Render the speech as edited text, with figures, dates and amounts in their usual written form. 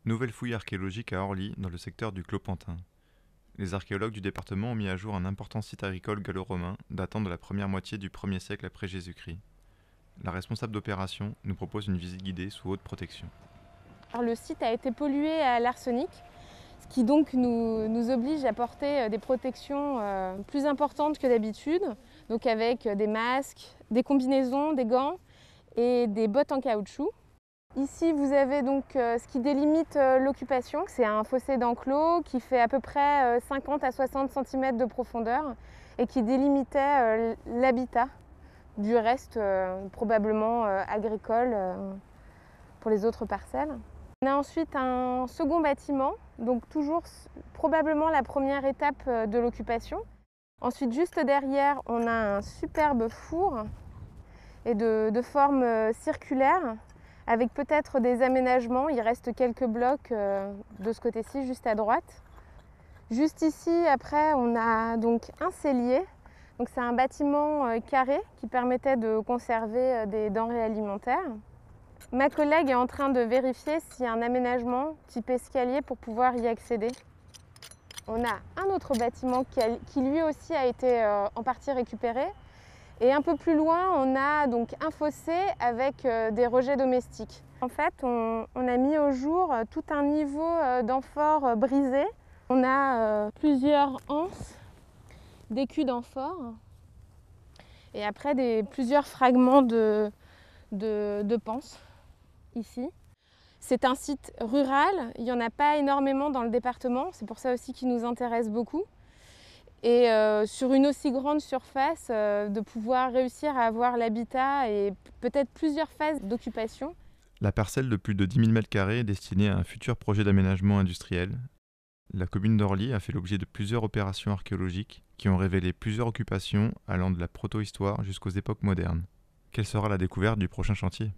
Nouvelle fouille archéologique à Orly, dans le secteur du Clos-Pantin. Les archéologues du département ont mis à jour un important site agricole gallo-romain datant de la première moitié du 1er siècle après Jésus-Christ. La responsable d'opération nous propose une visite guidée sous haute protection. Alors, le site a été pollué à l'arsenic, ce qui donc nous oblige à porter des protections plus importantes que d'habitude, donc avec des masques, des combinaisons, des gants et des bottes en caoutchouc. Ici, vous avez donc ce qui délimite l'occupation. C'est un fossé d'enclos qui fait à peu près 50 à 60 cm de profondeur et qui délimitait l'habitat du reste probablement agricole pour les autres parcelles. On a ensuite un second bâtiment, donc toujours probablement la première étape de l'occupation. Ensuite, juste derrière, on a un superbe four et de forme circulaire, avec peut-être des aménagements. Il reste quelques blocs de ce côté-ci, juste à droite. Juste ici, après, on a donc un cellier. Donc c'est un bâtiment carré qui permettait de conserver des denrées alimentaires. Ma collègue est en train de vérifier s'il y a un aménagement type escalier pour pouvoir y accéder. On a un autre bâtiment qui lui aussi a été en partie récupéré. Et un peu plus loin, on a donc un fossé avec des rejets domestiques. En fait, on a mis au jour tout un niveau d'amphores brisés. On a plusieurs anses d'écus d'amphores et après plusieurs fragments de panse ici. C'est un site rural, il n'y en a pas énormément dans le département, c'est pour ça aussi qu'il nous intéresse beaucoup. Et sur une aussi grande surface, de pouvoir réussir à avoir l'habitat et peut-être plusieurs phases d'occupation. La parcelle de plus de 10 000 m² est destinée à un futur projet d'aménagement industriel. La commune d'Orly a fait l'objet de plusieurs opérations archéologiques qui ont révélé plusieurs occupations allant de la protohistoire jusqu'aux époques modernes. Quelle sera la découverte du prochain chantier ?